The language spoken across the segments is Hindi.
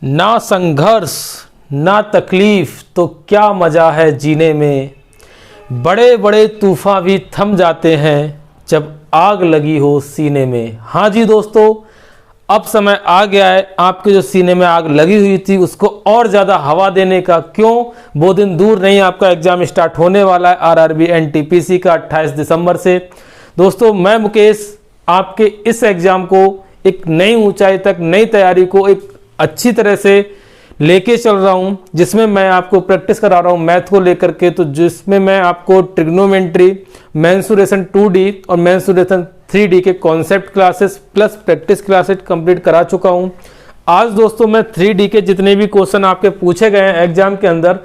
ना संघर्ष ना तकलीफ तो क्या मज़ा है जीने में। बड़े बड़े तूफान भी थम जाते हैं जब आग लगी हो सीने में। हाँ जी दोस्तों, अब समय आ गया है आपके जो सीने में आग लगी हुई थी उसको और ज़्यादा हवा देने का। क्यों, वो दिन दूर नहीं, आपका एग्ज़ाम स्टार्ट होने वाला है आरआरबी एनटीपीसी का 28 दिसंबर से। दोस्तों मैं मुकेश आपके इस एग्ज़ाम को एक नई ऊंचाई तक, नई तैयारी को एक अच्छी तरह से लेके चल रहा हूं, जिसमें मैं आपको प्रैक्टिस करा रहा हूं मैथ को लेकर के। तो जिसमें मैं आपको ट्रिग्नोमेट्री, मेंसुरेशन 2D और मेंसुरेशन 3D के concept classes plus practice classes complete करा चुका हूं। आज दोस्तों मैं 3D के जितने भी क्वेश्चन आपके पूछे गए हैं एग्जाम के अंदर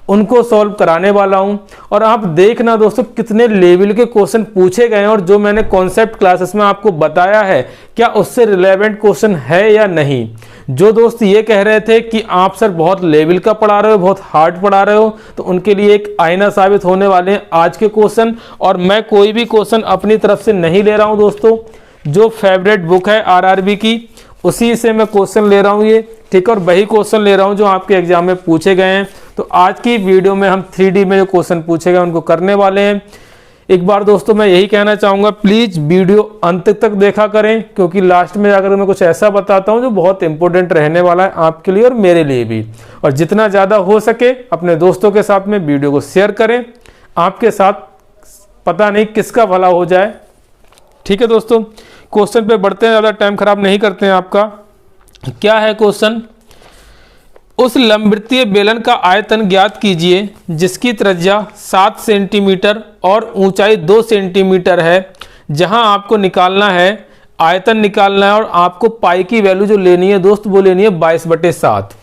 उनको सॉल्व कराने वाला हूं। और आप देखना दोस्तों कितने लेवल के क्वेश्चन पूछे गए हैं और जो मैंने कॉन्सेप्ट क्लासेस में आपको बताया है क्या उससे रिलेवेंट क्वेश्चन है या नहीं। जो दोस्त ये कह रहे थे कि आप सर बहुत लेवल का पढ़ा रहे हो, बहुत हार्ड पढ़ा रहे हो, तो उनके लिए एक आईना साबित होने वाले हैं आज के क्वेश्चन। और मैं कोई भी क्वेश्चन अपनी तरफ से नहीं ले रहा हूं दोस्तों, जो फेवरेट बुक है आरआरबी की उसी से मैं क्वेश्चन ले रहा हूं ये, ठीक है। और वही क्वेश्चन ले रहा हूं जो आपके एग्जाम में पूछे गए हैं। तो आज की वीडियो में हम 3D में जो क्वेश्चन पूछे गए उनको करने वाले हैं। एक बार दोस्तों मैं यही कहना चाहूँगा, प्लीज़ वीडियो अंत तक देखा करें, क्योंकि लास्ट में जाकर मैं कुछ ऐसा बताता हूँ जो बहुत इंपॉर्टेंट रहने वाला है आपके लिए और मेरे लिए भी। और जितना ज़्यादा हो सके अपने दोस्तों के साथ में वीडियो को शेयर करें, आपके साथ पता नहीं किसका भला हो जाए, ठीक है दोस्तों। क्वेश्चन पे बढ़ते हैं, ज़्यादा टाइम खराब नहीं करते हैं आपका। क्या है क्वेश्चन, उस लंबवृत्तीय बेलन का आयतन ज्ञात कीजिए जिसकी त्रिज्या 7 सेंटीमीटर और ऊंचाई 2 सेंटीमीटर है। जहां आपको निकालना है, आयतन निकालना है और आपको पाई की वैल्यू जो लेनी है दोस्त वो लेनी है 22/7।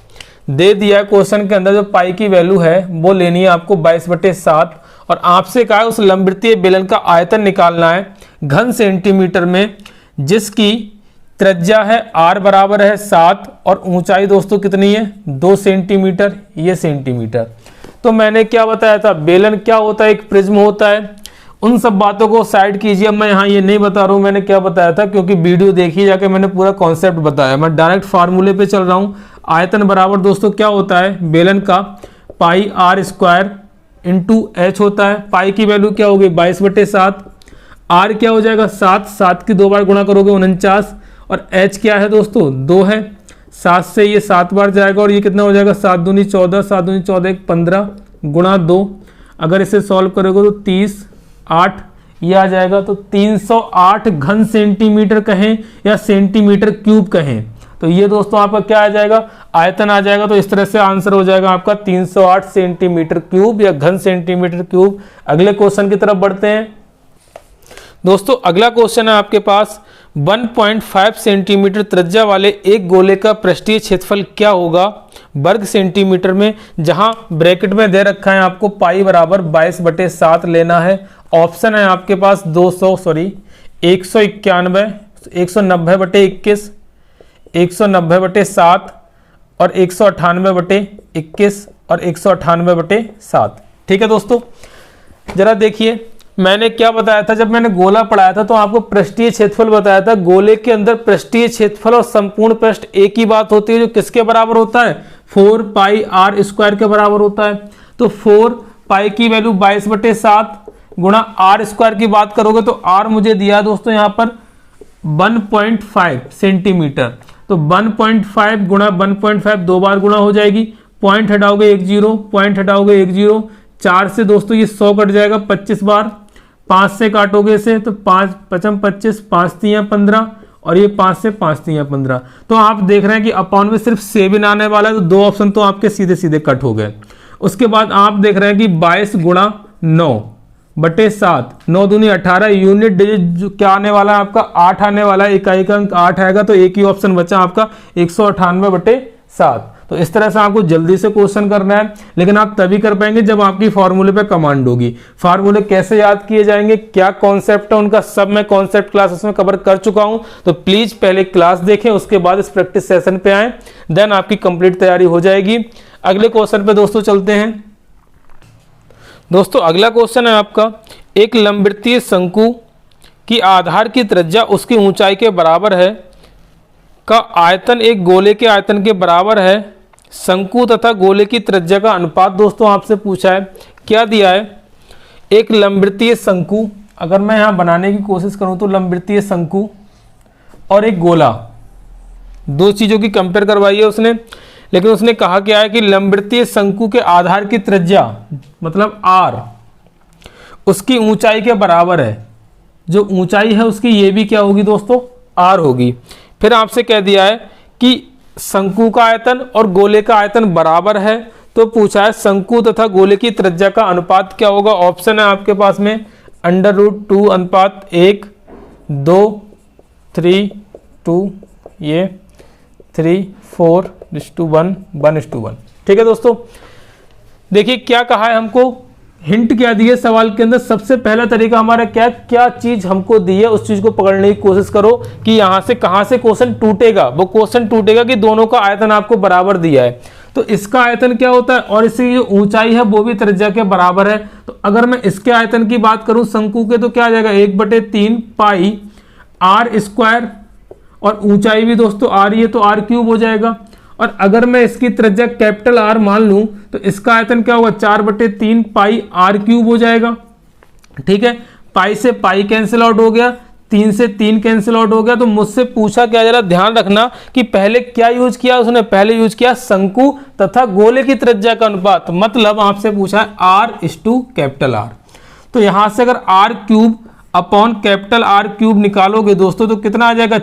दे दिया है क्वेश्चन के अंदर, जो पाई की वैल्यू है वो लेनी है आपको 22/7। और आपसे कहा है उस लंबवृत्तीय बेलन का आयतन निकालना है घन सेंटीमीटर में, जिसकी त्रिज्या है r बराबर है 7 और ऊंचाई दोस्तों कितनी है 2 सेंटीमीटर, ये सेंटीमीटर। तो मैंने क्या बताया था, बेलन क्या होता है, एक प्रिज्म होता है। उन सब बातों को साइड कीजिए, मैं यहाँ ये नहीं बता रहा हूँ मैंने क्या बताया था, क्योंकि वीडियो देखिए जाके मैंने पूरा कॉन्सेप्ट बताया। मैं डायरेक्ट फार्मूले पे चल रहा हूँ। आयतन बराबर दोस्तों क्या होता है बेलन का, पाई r² इंटू h होता है। पाई की वैल्यू क्या होगी 22/7, r क्या हो जाएगा 7 की 2 बार गुणा करोगे 49, और h क्या है दोस्तों 2 है। 7 से ये 7 बार जाएगा और ये कितना हो जाएगा 7 दूनी 14, 7 दूनी 14 15 गुणा 2। अगर इसे सॉल्व करोगे तो 30 8 ये आ जाएगा। तो 308 घन सेंटीमीटर कहें या सेंटीमीटर क्यूब कहें, तो ये दोस्तों आपका क्या आ जाएगा, आयतन आ जाएगा। तो इस तरह से आंसर हो जाएगा आपका 308 सेंटीमीटर क्यूब या घन सेंटीमीटर क्यूब। अगले क्वेश्चन की तरफ बढ़ते हैं दोस्तों। अगला क्वेश्चन है आपके पास, 1.5 सेंटीमीटर त्रिज्या वाले एक गोले का पृष्ठीय क्षेत्रफल क्या होगा वर्ग सेंटीमीटर में, जहां ब्रैकेट में दे रखा है आपको पाई बराबर 22/7 लेना है। ऑप्शन है आपके पास 191, 190/21, 190/7 और 198/21 और 198/7, ठीक है दोस्तों। जरा देखिए मैंने क्या बताया था, जब मैंने गोला पढ़ाया था तो आपको पृष्ठीय क्षेत्रफल बताया था। गोले के अंदर पृष्ठीय क्षेत्रफल और संपूर्ण पृष्ठ एक ही बात होती है, जो किसके बराबर होता है 4 पाई r² के बराबर होता है। तो 4 पाई की वैल्यू 22/7 गुणा r² की बात करोगे तो r मुझे दिया दोस्तों यहाँ पर 1.5 सेंटीमीटर। तो 1.5 गुणा 1.5 2 बार गुणा हो जाएगी, पॉइंट हटाओगे 1 0, पॉइंट हटाओगे 1 0, 4 से दोस्तों ये 100 कट जाएगा 25 बार, 5 से काटोगे इसे तो 5 5 25, 5 3 15 और ये 5 से 5 3 15। तो आप देख रहे हैं कि अपॉन में सिर्फ 7 आने वाला है, तो 2 ऑप्शन तो आपके सीधे सीधे कट हो गए। उसके बाद आप देख रहे हैं कि 22 गुणा 9/7, 9 दूनी 18, यूनिट डिजिट जो क्या आने वाला है आपका 8 आने वाला है, इकाई का अंक 8 आएगा। तो एक ही ऑप्शन बचा आपका 198/7। तो इस तरह से आपको जल्दी से क्वेश्चन करना है, लेकिन आप तभी कर पाएंगे जब आपकी फार्मूले पे कमांड होगी। फार्मूले कैसे याद किए जाएंगे, क्या कॉन्सेप्ट है उनका, सब मैं कॉन्सेप्ट क्लासेस में कवर कर चुका हूं। तो प्लीज पहले क्लास देखें, उसके बाद इस प्रैक्टिस सेशन पे आए, देन आपकी कंप्लीट तैयारी हो जाएगी। अगले क्वेश्चन पे दोस्तों चलते हैं। दोस्तों अगला क्वेश्चन है आपका, एक लंबवृत्तीय शंकु की आधार की त्रिज्या उसकी ऊंचाई के बराबर है का आयतन एक गोले के आयतन के बराबर है, शंकु तथा गोले की त्रिज्या का अनुपात दोस्तों आपसे पूछा है। क्या दिया है, एक लंबवृत्तीय शंकु, अगर मैं यहाँ बनाने की कोशिश करूँ तो लंबवृत्तीय शंकु और एक गोला, दो चीज़ों की कंपेयर करवाई है उसने। लेकिन उसने कहा क्या है कि लंबवृत्तीय शंकु के आधार की त्रिज्या मतलब r उसकी ऊंचाई के बराबर है। जो ऊंचाई है उसकी ये भी क्या होगी दोस्तों, r होगी। फिर आपसे कह दिया है कि शंकु का आयतन और गोले का आयतन बराबर है, तो पूछा है शंकु तथा गोले की त्रिज्या का अनुपात क्या होगा। ऑप्शन है आपके पास में √2 अनुपात 1, 2, 3, 2, ये 3, 4:1, 1:1। ठीक है दोस्तों, देखिए क्या कहा है हमको, हिंट क्या दी है सवाल के अंदर। सबसे पहला तरीका हमारा क्या चीज हमको दी है उस चीज को पकड़ने की कोशिश करो कि यहां से कहां से क्वेश्चन टूटेगा। वो क्वेश्चन टूटेगा कि दोनों का आयतन आपको बराबर दिया है, तो इसका आयतन क्या होता है और इसकी जो ऊंचाई है वो भी त्रिज्या के बराबर है। तो अगर मैं इसके आयतन की बात करूं शंकु के, तो क्या आ जाएगा 1/3 पाई r², और ऊंचाई भी दोस्तों r ही है तो r³ हो जाएगा। और अगर मैं इसकी त्रिज्या कैपिटल R मान लूं तो इसका आयतन क्या होगा 4/3 पाई r³ हो जाएगा। ठीक है, पाई से पाई कैंसिल आउट हो गया, 3 से 3 कैंसिल आउट हो गया। तो मुझसे पूछा क्या, जरा ध्यान रखना कि पहले क्या यूज किया उसने, पहले यूज किया शंकु तथा गोले की त्रिज्या का अनुपात, मतलब आपसे पूछा है r/R। तो यहां से अगर r³ अपॉन कैपिटल R³ निकालोगे दोस्तों तो कितना आ जाएगा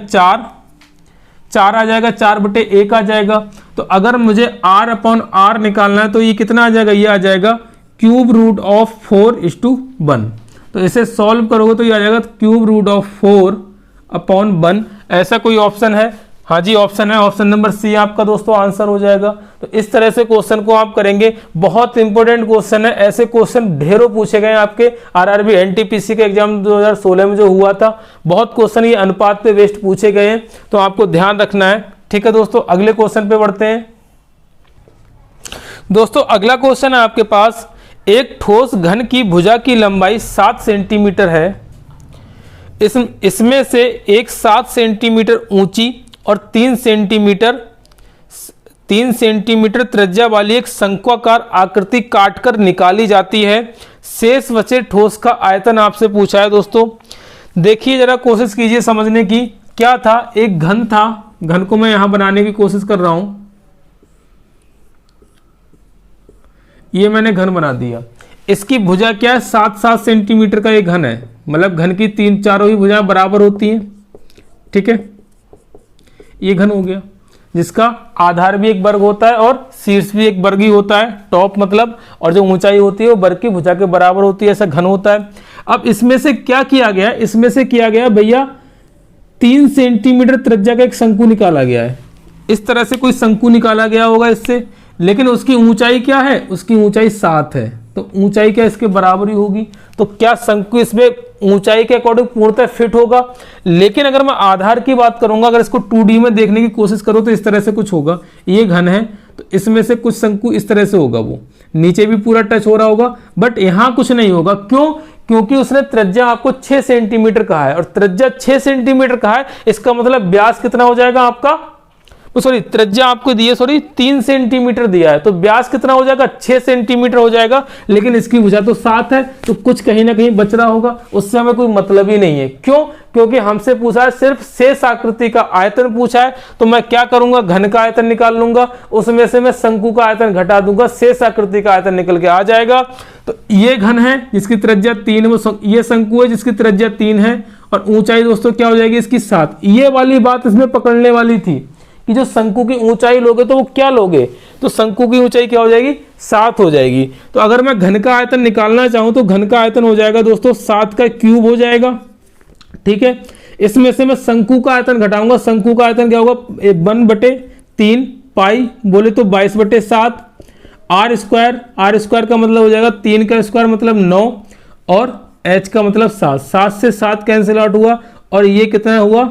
4 आ जाएगा, 4/1 आ जाएगा। तो अगर मुझे r/R निकालना है तो ये कितना आ जाएगा, ये आ जाएगा √4:1। तो इसे सॉल्व करोगे तो ये आ जाएगा √4/1। ऐसा कोई ऑप्शन है? हाँ जी ऑप्शन है, ऑप्शन नंबर सी आपका दोस्तों आंसर हो जाएगा। तो इस तरह से क्वेश्चन को आप करेंगे, बहुत इंपॉर्टेंट क्वेश्चन है। ऐसे क्वेश्चन ढेरों पूछे गए आपके आरआरबी एनटीपीसी के एग्जाम 2016 में जो हुआ था, बहुत क्वेश्चन ये अनुपात पे बेस्ड पूछे गए हैं, तो आपको ध्यान रखना है। ठीक है दोस्तों, अगले क्वेश्चन पे बढ़ते हैं। दोस्तों अगला क्वेश्चन है आपके पास, एक ठोस घन की भुजा की लंबाई 7 सेंटीमीटर है, इसमें से एक 7 सेंटीमीटर ऊंची और 3 सेंटीमीटर त्रिज्या वाली एक शंक्वाकार आकृति काटकर निकाली जाती है। शेष बचे ठोस का आयतन आपसे पूछा है। दोस्तों देखिए जरा, कोशिश कीजिए समझने की। क्या था, एक घन था, घन को मैं यहां बनाने की कोशिश कर रहा हूं, ये मैंने घन बना दिया। इसकी भुजा क्या है, 7-7 सेंटीमीटर का ये घन है, मतलब घन की 3 ही भुजाएं बराबर होती हैं। ठीक है, ये घन हो गया, जिसका आधार भी एक वर्ग होता है और शीर्ष भी एक वर्ग ही होता है, टॉप मतलब, और जो ऊंचाई होती है वो वर्ग की भुजा के बराबर होती है, ऐसा घन होता है। अब इसमें से क्या किया गया, इसमें से किया गया भैया 3 सेंटीमीटर त्रिज्या का एक शंकु निकाला गया है। इस तरह से कोई शंकु निकाला गया होगा इससे, लेकिन उसकी ऊंचाई क्या है, उसकी ऊंचाई 7 है, तो ऊंचाई क्या इसके बराबर ही होगी। तो क्या शंकु इसमें ऊंचाई के अकॉर्डिंग पूर्णतः फिट होगा। लेकिन अगर मैं आधार की बात करूंगा, अगर इसको 2D में देखने की कोशिश करो तो इस तरह से कुछ होगा। ये घन है तो इसमें से कुछ शंकु इस तरह से होगा, वो नीचे भी पूरा टच हो रहा होगा, बट यहां कुछ नहीं होगा। क्यों? क्योंकि उसने त्रिज्या आपको 6 सेंटीमीटर कहा है, और त्रिज्या 6 सेंटीमीटर कहा है, इसका मतलब व्यास कितना हो जाएगा आपका, सॉरी त्रिज्या आपको दी है, 3 सेंटीमीटर दिया है, तो व्यास कितना हो जाएगा 6 सेंटीमीटर हो जाएगा। लेकिन इसकी भुजा तो 7 है, तो कुछ कहीं ना कहीं बच रहा होगा, उससे हमें कोई मतलब ही नहीं है। क्यों? क्योंकि हमसे पूछा है सिर्फ शेष आकृति का आयतन पूछा है, तो मैं क्या करूंगा, घन का आयतन निकाल लूंगा, उसमें से मैं शंकु का आयतन घटा दूंगा, शेष आकृति का आयतन निकल के आ जाएगा। तो ये घन है जिसकी त्रिज्या 3, ये शंकु है जिसकी त्रिज्या 3 है, और ऊंचाई दोस्तों क्या हो जाएगी इसकी 7। ये वाली बात इसमें पकड़ने वाली थी कि जो शंकु की ऊंचाई लोगे तो वो क्या लोगे, तो शंकु की ऊंचाई क्या हो जाएगी, 7 हो जाएगी। तो अगर मैं घन का आयतन निकालना चाहूं तो घन का आयतन हो जाएगा दोस्तों 7 का क्यूब हो जाएगा। ठीक है, इसमें से मैं शंकु का आयतन घटाऊंगा, शंकु का आयतन क्या होगा 1/3 पाई बोले तो 22/7 r² का मतलब हो जाएगा 3 का स्क्वायर मतलब 9, और h का मतलब 7, 7 से 7 कैंसिल आउट हुआ, और ये कितना हुआ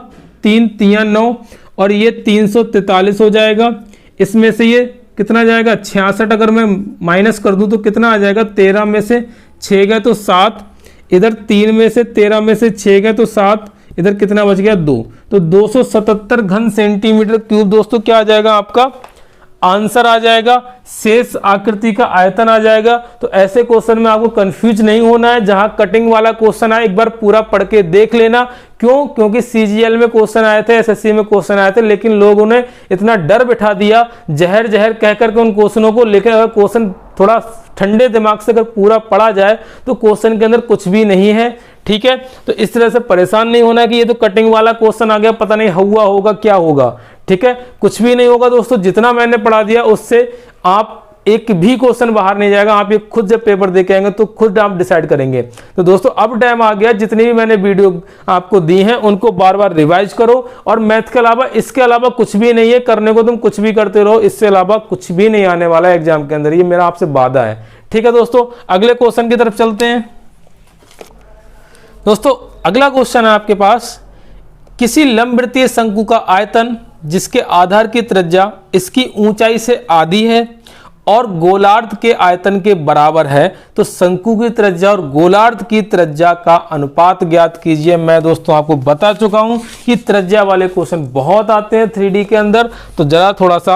3 3 9, और ये 343 हो जाएगा। इसमें से ये कितना जाएगा 66, अगर मैं माइनस कर दूं तो कितना आ जाएगा, 13 में से 6 गए तो 7, इधर 3 में से 13 में से 6 गए तो 7, इधर कितना बच गया 2, तो 277 घन सेंटीमीटर क्यूब दोस्तों क्या आ जाएगा आपका आंसर आ जाएगा। शेष आकृति का आयतन आ जाएगा। तो ऐसे क्वेश्चन में आपको कंफ्यूज नहीं होना है। जहां कटिंग वाला क्वेश्चन आए एक बार पूरा पढ़ के देख लेना। क्यों? क्योंकि सीजीएल में क्वेश्चन आए थे, एसएससी में क्वेश्चन आए थे, लेकिन लोगों ने इतना डर बिठा दिया जहर जहर कह करके उन क्वेश्चनों को। लेकिन अगर क्वेश्चन थोड़ा ठंडे दिमाग से अगर पूरा पढ़ा जाए तो क्वेश्चन के अंदर कुछ भी नहीं है। ठीक है, तो इस तरह से परेशान नहीं होना कि ये तो कटिंग वाला क्वेश्चन आ गया, पता नहीं हुआ होगा क्या होगा। ठीक है, कुछ भी नहीं होगा दोस्तों। जितना मैंने पढ़ा दिया उससे आप एक भी क्वेश्चन बाहर नहीं जाएगा। आप ये खुद जब पेपर दे के आएंगे तो खुद आप डिसाइड करेंगे। तो दोस्तों अब टाइम आ गया, जितनी भी मैंने वीडियो आपको दी हैं उनको बार बार रिवाइज करो। और मैथ के अलावा इसके अलावा कुछ भी नहीं है करने को, तुम कुछ भी करते रहो, इससे अलावा कुछ भी नहीं आने वाला है एग्जाम के अंदर। ये मेरा आपसे वादा है। ठीक है दोस्तों, अगले क्वेश्चन की तरफ चलते हैं। दोस्तों अगला क्वेश्चन है आपके पास, किसी लंबवृत्तीय शंकु का आयतन जिसके आधार की त्रिज्या इसकी ऊंचाई से आधी है और गोलार्ध के आयतन के बराबर है, तो शंकु की त्रिज्या और गोलार्ध की त्रिज्या का अनुपात ज्ञात कीजिए। मैं दोस्तों आपको बता चुका हूं कि त्रिज्या वाले क्वेश्चन बहुत आते हैं 3D के अंदर, तो जरा थोड़ा सा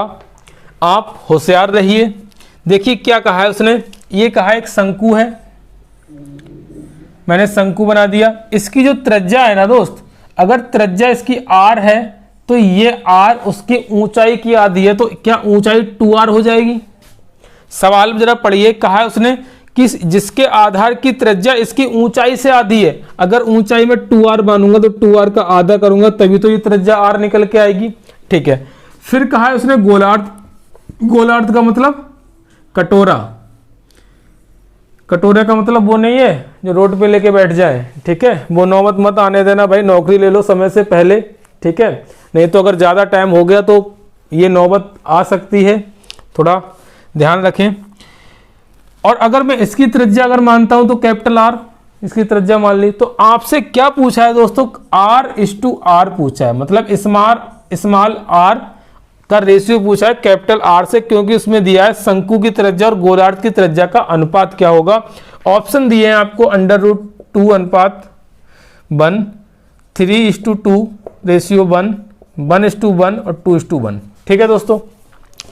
आप होशियार रहिए। देखिए क्या कहा है उसने, ये कहा एक शंकु है, मैंने शंकु बना दिया। इसकी जो त्रिज्या है ना दोस्त, अगर त्रिज्या इसकी r है तो ये r उसकी ऊंचाई की आधी है, तो क्या ऊंचाई 2r हो जाएगी। सवाल जरा पढ़िए, कहा है उसने कि जिसके आधार की त्रिज्या इसकी ऊंचाई से आधी है। अगर ऊंचाई में 2r मानूंगा तो 2r का आधा करूंगा तभी तो ये त्रिज्या r निकल के आएगी। ठीक है, फिर कहा है उसने गोलार्ध, गोलार्ध का मतलब कटोरा। कटोरे का मतलब वो नहीं है जो रोड पे लेके बैठ जाए। ठीक है, वो नौबत मत आने देना भाई, नौकरी ले लो समय से पहले। ठीक है, नहीं तो अगर ज़्यादा टाइम हो गया तो ये नौबत आ सकती है, थोड़ा ध्यान रखें। और अगर मैं इसकी त्रिज्या अगर मानता हूं तो कैपिटल R इसकी त्रिज्या मान ली। तो आपसे क्या पूछा है दोस्तों, R/R पूछा है, मतलब स्मॉल r का रेशियो पूछा है कैपिटल R से, क्योंकि उसमें दिया है शंकु की त्रिज्या और गोलार्ध की त्रिज्या का अनुपात क्या होगा। ऑप्शन दिए हैं आपको √2 अनुपात 1, 3:2 रेशियो 1, 1:1 और 2:1। ठीक है दोस्तों,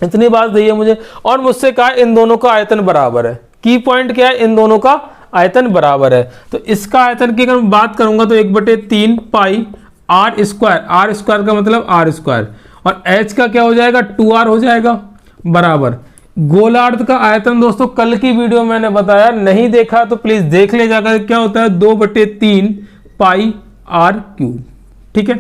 इतनी बात दी है मुझे। और मुझसे कहा इन दोनों का आयतन बराबर है। की पॉइंट क्या है, इन दोनों का आयतन बराबर है। तो इसका आयतन की अगर मैं बात करूंगा तो 1/3 पाई r स्क्वायर, r स्क्वायर का मतलब r स्क्वायर, और h का क्या हो जाएगा 2r हो जाएगा बराबर। गोलार्ध का आयतन दोस्तों कल की वीडियो मैंने बताया, नहीं देखा तो प्लीज देख ले जाकर। क्या होता है 2/3 पाई r³। ठीक है,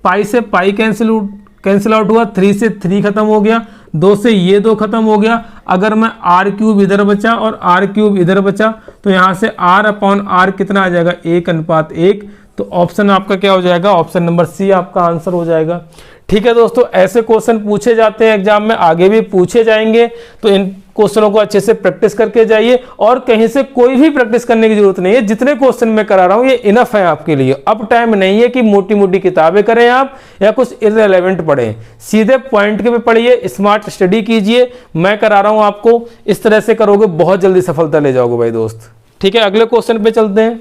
पाई से पाई कैंसिल आउट हुआ, 3 से 3 खत्म हो गया, 2 से ये 2 खत्म हो गया। अगर मैं r³ इधर बचा और r³ इधर बचा तो यहां से r/r कितना आ जाएगा 1:1। तो ऑप्शन आपका क्या हो जाएगा, ऑप्शन नंबर सी आपका आंसर हो जाएगा। ठीक है दोस्तों, ऐसे क्वेश्चन पूछे जाते हैं एग्जाम में, आगे भी पूछे जाएंगे, तो इन क्वेश्चनों को अच्छे से प्रैक्टिस करके जाइए। और कहीं से कोई भी प्रैक्टिस करने की जरूरत नहीं है, जितने क्वेश्चन मैं करा रहा हूं ये इनफ है आपके लिए। अब टाइम नहीं है कि मोटी मोटी किताबें करें आप या कुछ इररिलेवेंट पढ़ें, सीधे पॉइंट के पे पढ़िए, स्मार्ट स्टडी कीजिए। मैं करा रहा हूं आपको, इस तरह से करोगे बहुत जल्दी सफलता ले जाओगे भाई दोस्त। ठीक है, अगले क्वेश्चन पे चलते हैं।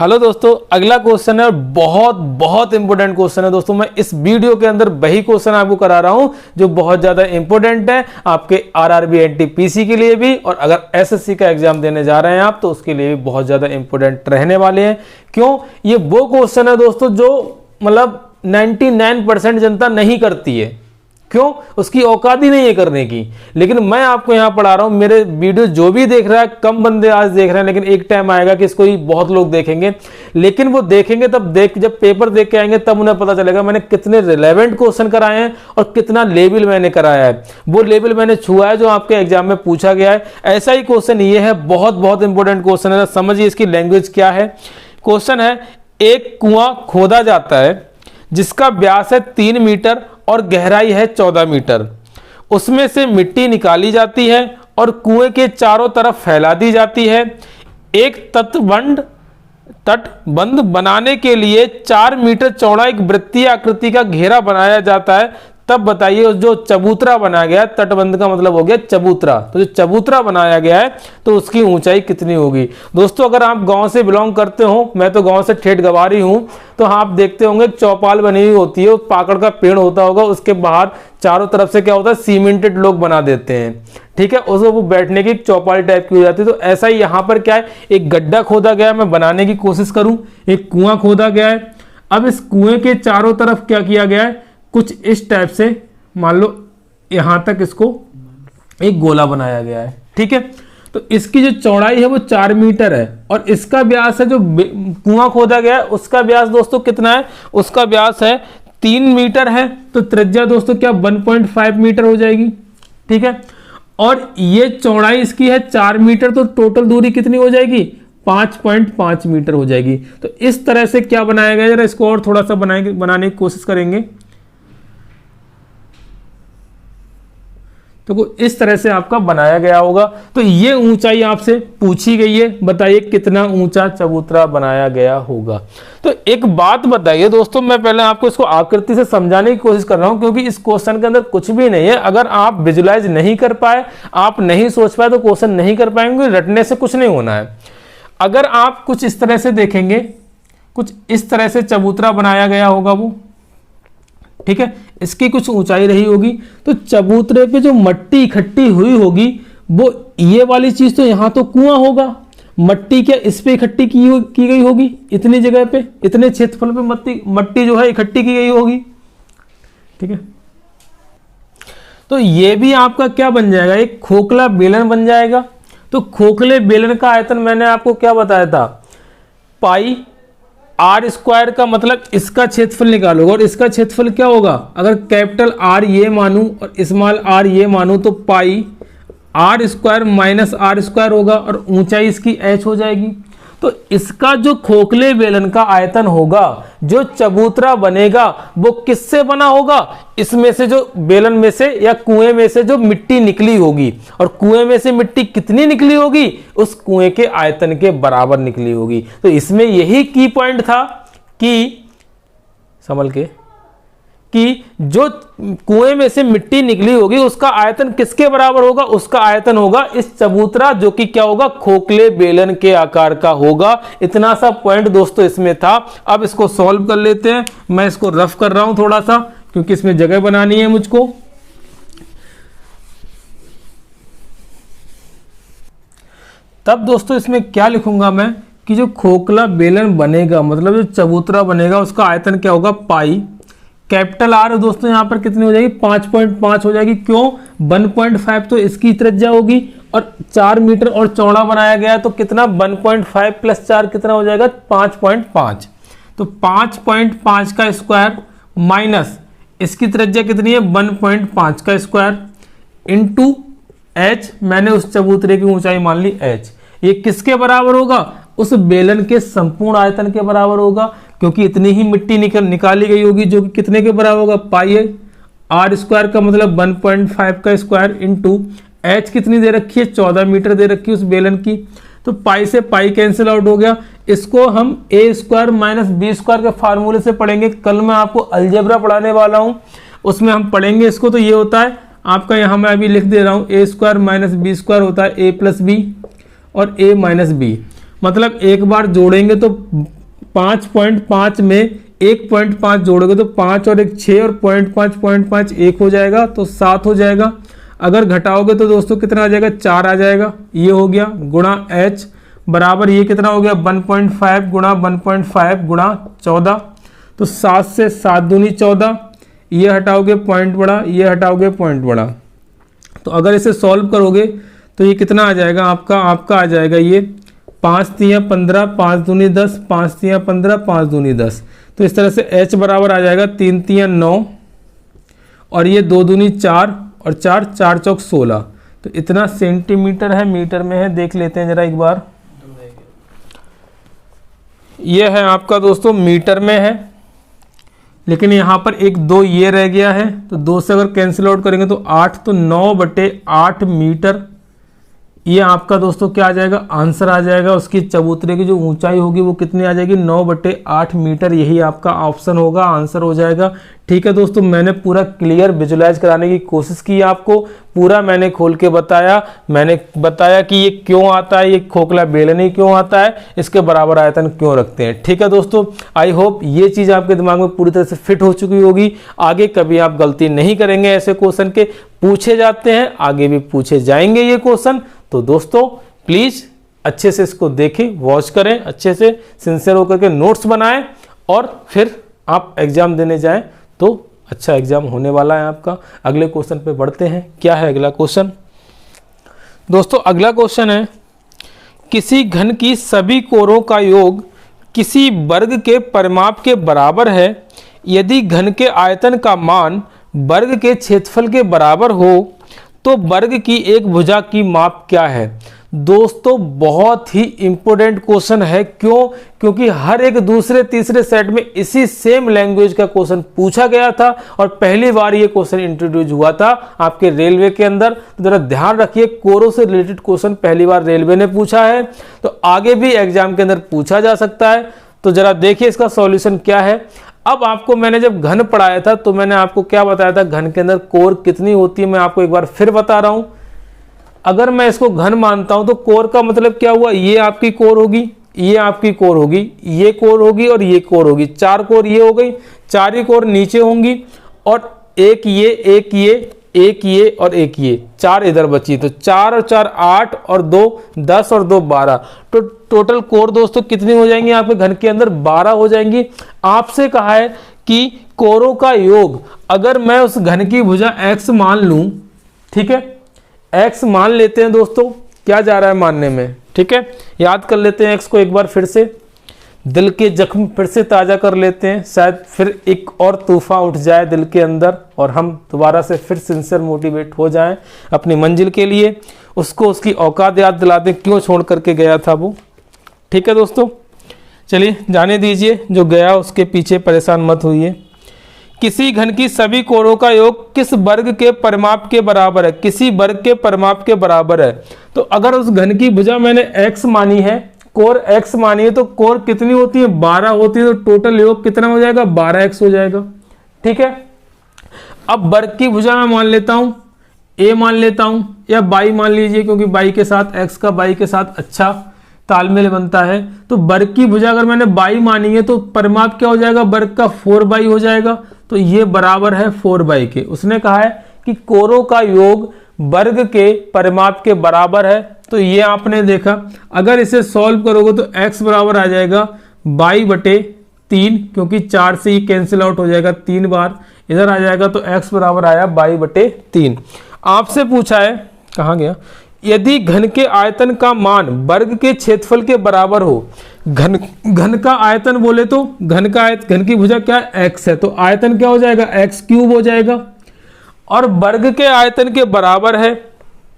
हेलो दोस्तों, अगला क्वेश्चन है बहुत बहुत इंपॉर्टेंट क्वेश्चन है दोस्तों। मैं इस वीडियो के अंदर वही क्वेश्चन आपको करा रहा हूं जो बहुत ज्यादा इंपॉर्टेंट है आपके आरआरबी एनटीपीसी के लिए भी, और अगर एसएससी का एग्जाम देने जा रहे हैं आप तो उसके लिए भी बहुत ज्यादा इंपॉर्टेंट रहने वाले हैं। क्यों? ये वो क्वेश्चन है दोस्तों जो मतलब 99% जनता नहीं करती है। क्यों? उसकी औकात ही नहीं है करने की, लेकिन मैं आपको यहां पढ़ा रहा हूं। मेरे वीडियो जो भी देख रहा है, कम बंदे आज देख रहे हैं, लेकिन एक टाइम आएगा कि इसको ही बहुत लोग देखेंगे। लेकिन वो देखेंगे तब जब पेपर देख के आएंगे तब उन्हें पता चलेगा मैंने कितने रिलेवेंट क्वेश्चन कराए हैं और कितना लेवल मैंने कराया है। वो लेवल मैंने छुआ है जो आपके एग्जाम में पूछा गया है। ऐसा ही क्वेश्चन ये है, बहुत बहुत इंपॉर्टेंट क्वेश्चन है। समझिए इसकी लैंग्वेज क्या है। क्वेश्चन है, एक कुआं खोदा जाता है जिसका व्यास है 3 मीटर और गहराई है 14 मीटर। उसमें से मिट्टी निकाली जाती है और कुएं के चारों तरफ फैला दी जाती है। एक तटबंध बनाने के लिए 4 मीटर चौड़ा एक वृत्तीय आकृति का घेरा बनाया जाता है। तब बताइए जो चबूतरा बनाया गया है, तटबंध का मतलब हो गया चबूतरा, तो जो चबूतरा बनाया गया है तो उसकी ऊंचाई कितनी होगी। दोस्तों अगर आप गांव से बिलोंग करते हो, मैं तो गांव से ठेठ गवारी हूं, तो आप देखते होंगे एक चौपाल बनी हुई होती है, पाकड़ का पेड़ होता होगा, उसके बाहर चारों तरफ से क्या होता है, सीमेंटेड लोग बना देते हैं, ठीक है, उसको वो बैठने की चौपाल टाइप की हो जाती है। तो ऐसा ही यहाँ पर क्या है, एक गड्ढा खोदा गया है, मैं बनाने की कोशिश करूं, एक कुआं खोदा गया है। अब इस कुएं के चारों तरफ क्या किया गया है, कुछ इस टाइप से, मान लो यहां तक इसको एक गोला बनाया गया है, ठीक है। तो इसकी जो चौड़ाई है वो 4 मीटर है, और इसका व्यास है, जो कुआं खोदा गया है उसका व्यास दोस्तों कितना है, उसका व्यास है 3 मीटर है। तो त्रिज्या दोस्तों क्या 1.5 मीटर हो जाएगी, ठीक है। और ये चौड़ाई इसकी है 4 मीटर, तो टोटल दूरी कितनी हो जाएगी, 5.5 मीटर हो जाएगी। तो इस तरह से क्या बनाया गया, जरा इसको और थोड़ा सा बनाने की कोशिश करेंगे। तो इस तरह से आपका बनाया गया होगा। तो ये ऊंचाई आपसे पूछी गई है, बताइए कितना ऊंचा चबूतरा बनाया गया होगा। तो एक बात बताइए दोस्तों, मैं पहले आपको इसको आकृति से समझाने की कोशिश कर रहा हूं, क्योंकि इस क्वेश्चन के अंदर कुछ भी नहीं है। अगर आप विजुलाइज नहीं कर पाए, आप नहीं सोच पाए, तो क्वेश्चन नहीं कर पाएंगे, रटने से कुछ नहीं होना है। अगर आप कुछ इस तरह से देखेंगे, कुछ इस तरह से चबूतरा बनाया गया होगा वो, ठीक है, इसकी कुछ ऊंचाई रही होगी, तो चबूतरे पे जो मट्टी इकट्ठी हुई होगी, वो ये वाली चीज, तो यहां तो कुआं होगा, मट्टी क्या इस पे इकट्ठी की गई होगी, इतनी जगह पे, इतने क्षेत्रफल पे मट्टी जो है इकट्ठी की गई होगी, ठीक है। तो ये भी आपका क्या बन जाएगा, एक खोखला बेलन बन जाएगा। तो खोखले बेलन का आयतन मैंने आपको क्या बताया था, पाई आर स्क्वायर का मतलब इसका क्षेत्रफल निकालोगे, और इसका क्षेत्रफल क्या होगा, अगर कैपिटल आर ये मानूं और स्मॉल आर ये मानूं, तो pi r square minus r square होगा, और ऊंचाई इसकी एच हो जाएगी। तो इसका जो खोखले बेलन का आयतन होगा, जो चबूतरा बनेगा, वो किससे बना होगा, इसमें से जो बेलन में से या कुएं में से जो मिट्टी निकली होगी, और कुएं में से मिट्टी कितनी निकली होगी, उस कुएं के आयतन के बराबर निकली होगी। तो इसमें यही की पॉइंट था कि संभल के, कि जो कुएं में से मिट्टी निकली होगी उसका आयतन किसके बराबर होगा, उसका आयतन होगा इस चबूतरा, जो कि क्या होगा, खोखले बेलन के आकार का होगा। इतना सा पॉइंट दोस्तों इसमें था। अब इसको सॉल्व कर लेते हैं। मैं इसको रफ कर रहा हूं थोड़ा सा, क्योंकि इसमें जगह बनानी है मुझको। तब दोस्तों इसमें क्या लिखूंगा मैं, कि जो खोखला बेलन बनेगा, मतलब जो चबूतरा बनेगा, उसका आयतन क्या होगा, पाई कैपिटल आर दोस्तों यहाँ पर कितनी हो जाएगी, 5.5 हो जाएगी। क्यों, 1.5 तो इसकी त्रिज्या होगी, और 4 मीटर और चौड़ा बनाया गया है, तो कितना 1.5 प्लस 4 कितना हो जाएगा, 5.5। तो 5.5 का स्क्वायर माइनस इसकी त्रिज्या कितनी है, 1.5 का स्क्वायर, इंटू एच, मैंने उस चबूतरे की ऊंचाई मान ली एच। ये किसके बराबर होगा, उस बेलन के संपूर्ण आयतन के बराबर होगा, क्योंकि इतनी ही मिट्टी निकाली गई होगी, जो कि कितने के बराबर होगा, पाई है आर स्क्वायर का मतलब 1.5 का स्क्वायर, इंटू एच कितनी दे रखी है, 14 मीटर दे रखी है उस बेलन की। तो पाई से पाई कैंसिल आउट हो गया। इसको हम ए स्क्वायर माइनस बी स्क्वायर के फार्मूले से पढ़ेंगे। कल मैं आपको अलजेब्रा पढ़ाने वाला हूं, उसमें हम पढ़ेंगे इसको। तो ये होता है आपका, यहाँ मैं अभी लिख दे रहा हूँ, ए स्क्वायर माइनस बी स्क्वायर होता है ए प्लस बी और ए माइनस बी। मतलब एक बार जोड़ेंगे तो 5.5 में 1.5 जोड़ोगे तो 5 और 1 6, और 0.5 1 हो जाएगा, तो 7 हो जाएगा। अगर घटाओगे तो दोस्तों कितना आ जाएगा, 4 आ जाएगा। ये हो गया, गुणा एच बराबर ये कितना हो गया, 1.5 गुणा 1.5 गुणा 14, तो 7 से 7 दूनी 14, ये हटाओगे पॉइंट बड़ा, ये हटाओगे पॉइंट बड़ा। तो अगर इसे सॉल्व करोगे तो ये कितना आ जाएगा आपका आ जाएगा ये 5 तियां 15, 5 दूनी 10, 5 तियां 15, 5 दूनी 10। तो इस तरह से h बराबर आ जाएगा 3 तियां 9, और ये 2 दूनी 4, और 4 4 चौक 16। तो इतना सेंटीमीटर है, मीटर में है, देख लेते हैं जरा एक बार। ये है आपका दोस्तों मीटर में है, लेकिन यहाँ पर एक 2 ये रह गया है, तो 2 से अगर कैंसिल आउट करेंगे तो 8, तो 9/8 मीटर ये आपका दोस्तों क्या आ जाएगा, आंसर आ जाएगा। उसकी चबूतरे की जो ऊंचाई होगी वो कितनी आ जाएगी, 9/8 मीटर। यही आपका ऑप्शन होगा, आंसर हो जाएगा। ठीक है दोस्तों, मैंने पूरा क्लियर विजुलाइज कराने की कोशिश की आपको, पूरा मैंने खोल के बताया। मैंने बताया कि ये क्यों आता है, ये खोखला बेलनी क्यों आता है, इसके बराबर आयतन क्यों रखते हैं। ठीक है दोस्तों, आई होप ये चीज़ आपके दिमाग में पूरी तरह से फिट हो चुकी होगी। आगे कभी आप गलती नहीं करेंगे, ऐसे क्वेश्चन के पूछे जाते हैं, आगे भी पूछे जाएंगे ये क्वेश्चन। तो दोस्तों प्लीज़ अच्छे से इसको देखें, वॉच करें, अच्छे से सिंसियर होकर के नोट्स बनाएं और फिर आप एग्जाम देने जाएं तो अच्छा एग्जाम होने वाला है आपका। अगले क्वेश्चन पे बढ़ते हैं। क्या है अगला क्वेश्चन दोस्तों? अगला क्वेश्चन है, किसी घन की सभी कोरों का योग किसी वर्ग के परिमाप के बराबर है यदि घन के आयतन का मान वर्ग के क्षेत्रफल के बराबर हो तो वर्ग की एक भुजा की माप क्या है। दोस्तों बहुत ही इंपॉर्टेंट क्वेश्चन है। क्यों? क्योंकि हर एक दूसरे तीसरे सेट में इसी सेम लैंग्वेज का क्वेश्चन पूछा गया था और पहली बार ये क्वेश्चन इंट्रोड्यूस हुआ था आपके रेलवे के अंदर। तो जरा ध्यान रखिए, कोरों से रिलेटेड क्वेश्चन पहली बार रेलवे ने पूछा है, तो आगे भी एग्जाम के अंदर पूछा जा सकता है। तो जरा देखिए इसका सॉल्यूशन क्या है। अब आपको मैंने जब घन पढ़ाया था तो मैंने आपको क्या बताया था, घन के अंदर कोर कितनी होती है, मैं आपको एक बार फिर बता रहा हूं। अगर मैं इसको घन मानता हूं तो कोर का मतलब क्या हुआ, ये आपकी कोर होगी, ये आपकी कोर होगी, ये कोर होगी और ये कोर होगी। 4 कोर ये हो गई, 4 ही कोर नीचे होंगी और एक ये, एक ये, एक ये और एक ये, 4 इधर बची। तो 4 और 4 8 और 2 10 और 2 12। तो टोटल कोर दोस्तों कितनी हो जाएंगी आपके घन के अंदर, 12 हो जाएंगी। आपसे कहा है कि कोरों का योग, अगर मैं उस घन की भुजा x मान लूं, ठीक है, x मान लेते हैं दोस्तों, क्या जा रहा है मानने में, ठीक है, याद कर लेते हैं x को एक बार फिर से, दिल के जख्म फिर से ताज़ा कर लेते हैं, शायद फिर एक और तूफान उठ जाए दिल के अंदर और हम दोबारा से फिर सिंसियर मोटिवेट हो जाएं अपनी मंजिल के लिए। उसको उसकी औकात याद दिला दें, क्यों छोड़ करके गया था वो। ठीक है दोस्तों, चलिए जाने दीजिए, जो गया उसके पीछे परेशान मत होइए। किसी घन की सभी कोरों का योग किस वर्ग के परिमाप के बराबर है, किसी वर्ग के परिमाप के बराबर है। तो अगर उस घन की भुजा मैंने x मानी है, कोर x मानी है, तो कोर कितनी होती है, 12 होती है। तो टोटल योग कितना हो जाएगा, 12x हो जाएगा। ठीक है, अब वर्ग की भुजा मैं मान लेता हूं, a मान लेता हूं या बाई मान लीजिए, क्योंकि बाई के साथ x का बाई के साथ अच्छा तालमेल बनता है। तो वर्ग की भुजा अगर मैंने बाई मानी है तो परिमाप क्या हो जाएगा, वर्ग का 4 हो जाएगा। तो ये बराबर है 4 के। उसने कहा है कि कोरों का योग वर्ग के परिमाप के बराबर है। तो ये आपने देखा, अगर इसे सॉल्व करोगे तो x बराबर आ जाएगा 22/3, क्योंकि 4 से ही कैंसिल आउट हो जाएगा 3 बार, इधर आ जाएगा। तो x बराबर आया 22/3। आपसे पूछा है, कहाँ गया, यदि घन के आयतन का मान वर्ग के क्षेत्रफल के बराबर हो। घन का आयतन बोले तो घन की भुजा क्या है, x है, तो आयतन क्या हो जाएगा, x³ हो जाएगा। और वर्ग के आयतन के बराबर है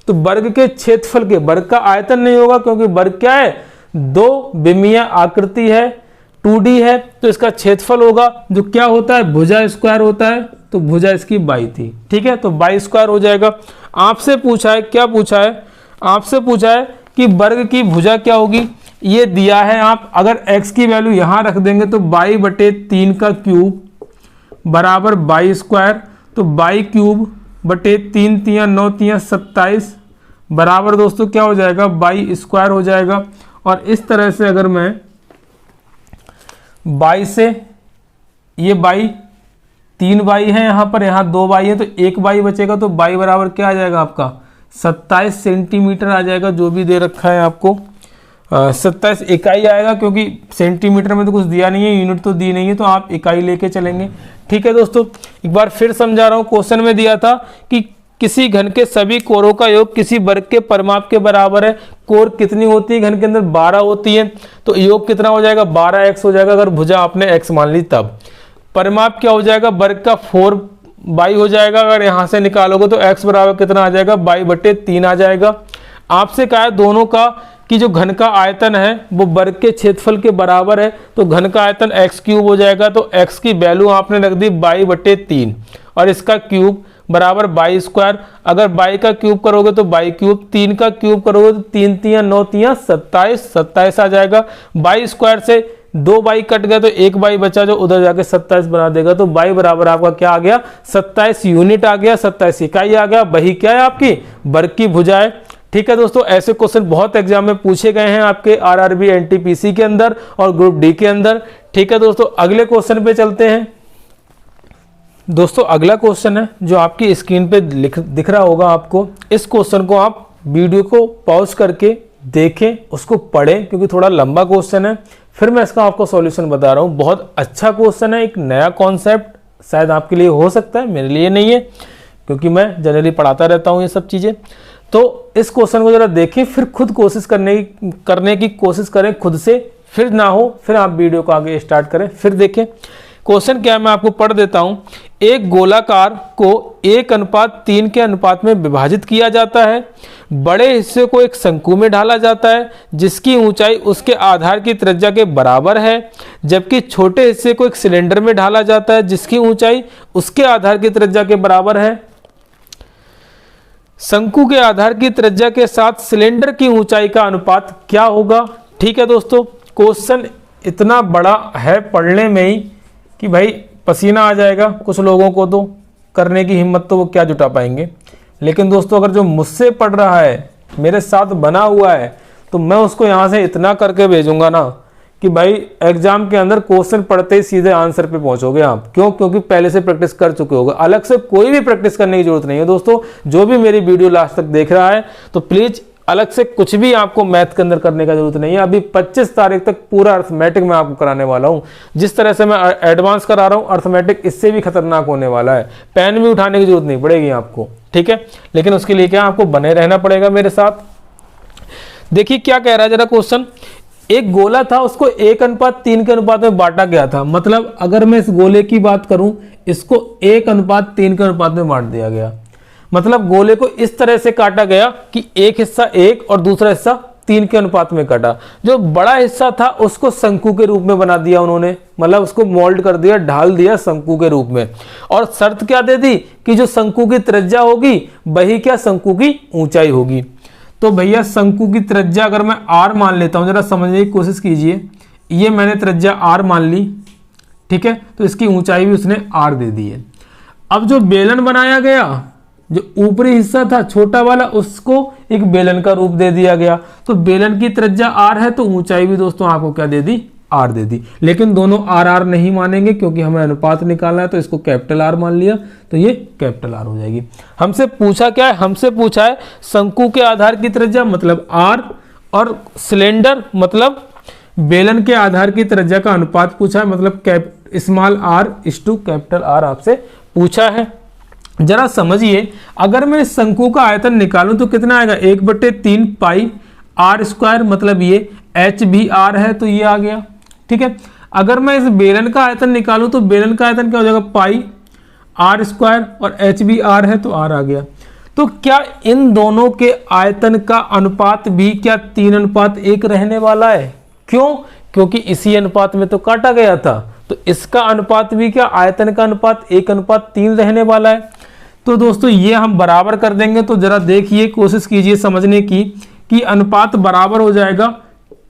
तो वर्ग के क्षेत्रफल के, वर्ग का आयतन नहीं होगा क्योंकि वर्ग क्या है, 2 विमीय आकृति है, 2D है, तो इसका क्षेत्रफल होगा जो क्या होता है, भुजा स्क्वायर होता है। तो भुजा इसकी 22 थी। ठीक है, तो 22 स्क्वायर हो जाएगा। आपसे पूछा है, क्या पूछा है, आपसे पूछा है कि वर्ग की भुजा क्या होगी, ये दिया है। आप अगर x की वैल्यू यहां रख देंगे तो 22/3 का क्यूब बराबर 22 स्क्वायर। तो 22/3 3 9 3 27 बराबर दोस्तों क्या हो जाएगा, 22 स्क्वायर हो जाएगा। और इस तरह से अगर मैं 22 से ये 22 3 22 है यहाँ पर, यहाँ 2 22 है, तो 1 22 बचेगा। तो 22 बराबर क्या आ जाएगा आपका, 27 सेंटीमीटर आ जाएगा। जो भी दे रखा है आपको 27 इकाई आएगा, क्योंकि सेंटीमीटर में तो कुछ दिया नहीं है, यूनिट तो दी नहीं है, तो आप इकाई लेके चलेंगे। ठीक है दोस्तों, एक बार फिर समझा रहा हूँ। क्वेश्चन में दिया था कि किसी घन के सभी कोरों का योग किसी वर्ग के परिमाप के बराबर है। कोर कितनी होती है घन के अंदर, 12 होती है। तो योग कितना हो जाएगा, 12x हो जाएगा। अगर भुजा आपने x मान ली तब परिमाप क्या हो जाएगा, वर्ग का 4 हो जाएगा। अगर यहां से निकालोगे तो x बराबर कितना आ जाएगा, 22/3 आ जाएगा। आपसे कहा है दोनों का कि जो घन का आयतन है वो वर्ग के क्षेत्रफल के बराबर है। तो घन का आयतन x³ हो जाएगा। तो x की वैल्यू आपने रख दी 22/3 और इसका क्यूब बराबर बाई स्क्वायर। अगर बाई का क्यूब करोगे तो बाई क्यूब, 3 का क्यूब करोगे तो 3 तियां 9 तियां 27, 27 आ जाएगा। बाई स्क्वायर से 2 बाई कट गया तो 1 बाई बचा जो उधर जाके 27 बना देगा। तो बाई बराबर आपका क्या आ गया, 27 यूनिट आ गया, 27 इकाई आ गया। वही क्या है आपकी वर्ग की भुजा है। ठीक है दोस्तों, ऐसे क्वेश्चन बहुत एग्जाम में पूछे गए हैं आपके आरआरबी एनटीपीसी के अंदर और ग्रुप डी के अंदर। ठीक है दोस्तों, अगले क्वेश्चन पे चलते हैं। दोस्तों अगला क्वेश्चन है जो आपकी स्क्रीन पे दिख रहा होगा आपको। इस क्वेश्चन को आप वीडियो को पॉज करके देखें, उसको पढ़ें, क्योंकि थोड़ा लंबा क्वेश्चन है। फिर मैं इसका आपको सॉल्यूशन बता रहा हूँ। बहुत अच्छा क्वेश्चन है, एक नया कॉन्सेप्ट शायद आपके लिए हो सकता है, मेरे लिए नहीं है, क्योंकि मैं जनरली पढ़ाता रहता हूँ ये सब चीज़ें। तो इस क्वेश्चन को जरा देखें, फिर खुद कोशिश करने की कोशिश करें खुद से, फिर ना हो फिर आप वीडियो को आगे स्टार्ट करें, फिर देखें। क्वेश्चन क्या है मैं आपको पढ़ देता हूं। एक गोलाकार को 1:3 के अनुपात में विभाजित किया जाता है। बड़े हिस्से को एक शंकु में ढाला जाता है जिसकी ऊंचाई उसके आधार की त्रिज्या के बराबर है, जबकि छोटे हिस्से को एक सिलेंडर में ढाला जाता है जिसकी ऊंचाई उसके आधार की त्रिज्या के बराबर है। शंकु के आधार की त्रिज्या के साथ सिलेंडर की ऊंचाई का अनुपात क्या होगा। ठीक है दोस्तों, क्वेश्चन इतना बड़ा है पढ़ने में ही कि भाई पसीना आ जाएगा कुछ लोगों को, तो करने की हिम्मत तो वो क्या जुटा पाएंगे। लेकिन दोस्तों अगर जो मुझसे पढ़ रहा है, मेरे साथ बना हुआ है, तो मैं उसको यहाँ से इतना करके भेजूंगा ना कि भाई एग्जाम के अंदर क्वेश्चन पढ़ते ही सीधे आंसर पे पहुंचोगे आप। क्यों? क्योंकि पहले से प्रैक्टिस कर चुके होगे। अलग से कोई भी प्रैक्टिस करने की जरूरत नहीं है दोस्तों। जो भी मेरी वीडियो लास्ट तक देख रहा है तो प्लीज अलग से कुछ भी आपको मैथ के अंदर करने का जरूरत नहीं है। अभी 25 तारीख तक पूरा अर्थमेटिक मैं आपको कराने वाला हूं। जिस तरह से मैं एडवांस करा रहा हूं अर्थमेटिक, इससे भी खतरनाक होने वाला है। पेन भी उठाने की जरूरत नहीं पड़ेगी आपको, ठीक है। लेकिन उसके लिए क्या, आपको बने रहना पड़ेगा मेरे साथ। देखिए क्या कह रहा है जरा क्वेश्चन। एक गोला था, उसको 1:3 के अनुपात में बांटा गया था। मतलब अगर मैं इस गोले की बात करूं, इसको 1:3 के अनुपात में बांट दिया गया। मतलब गोले को इस तरह से काटा गया कि एक हिस्सा 1 और दूसरा हिस्सा 3 के अनुपात में कटा। जो बड़ा हिस्सा था उसको शंकु के रूप में बना दिया उन्होंने, मतलब उसको मोल्ड कर दिया, ढाल दिया शंकु के रूप में। और शर्त क्या दे दी कि जो शंकु की त्रिज्या होगी वही क्या शंकु की ऊंचाई होगी। तो भैया शंकु की त्रिज्या अगर मैं r मान लेता हूं, जरा समझने की कोशिश कीजिए। ये मैंने त्रिज्या r मान ली, ठीक है। तो इसकी ऊंचाई भी उसने r दे दी है। अब जो बेलन बनाया गया, जो ऊपरी हिस्सा था छोटा वाला, उसको एक बेलन का रूप दे दिया गया। तो बेलन की त्रिज्या r है, तो ऊंचाई भी दोस्तों आपको क्या दे दी, r दे दी। लेकिन दोनों r नहीं मानेंगे क्योंकि हमें अनुपात निकालना है, तो इसको कैपिटल R मान लिया, तो ये कैपिटल R हो जाएगी। हमसे पूछा क्या है, हमसे पूछा है शंकु के आधार की त्रिज्या मतलब r, और सिलेंडर मतलब बेलन के आधार की त्रिज्या का अनुपात पूछा है, मतलब स्मॉल r इस टू कैपिटल R आपसे पूछा है। जरा समझिए, अगर मैं इस शंकु का आयतन निकालूं तो कितना आएगा, 1/3 पाई r स्क्वायर, मतलब ये h भी r है तो ये आ गया, ठीक है। अगर मैं इस बेलन का आयतन निकालूं तो बेलन का आयतन क्या हो जाएगा, पाई r स्क्वायर, और h भी r है तो r आ गया। तो क्या इन दोनों के आयतन का अनुपात भी क्या 3:1 रहने वाला है। क्यों? क्योंकि इसी अनुपात में तो काटा गया था, तो इसका अनुपात भी क्या, आयतन का अनुपात 1:3 रहने वाला है। तो दोस्तों ये हम बराबर कर देंगे। तो जरा देखिए, कोशिश कीजिए समझने की कि अनुपात बराबर हो जाएगा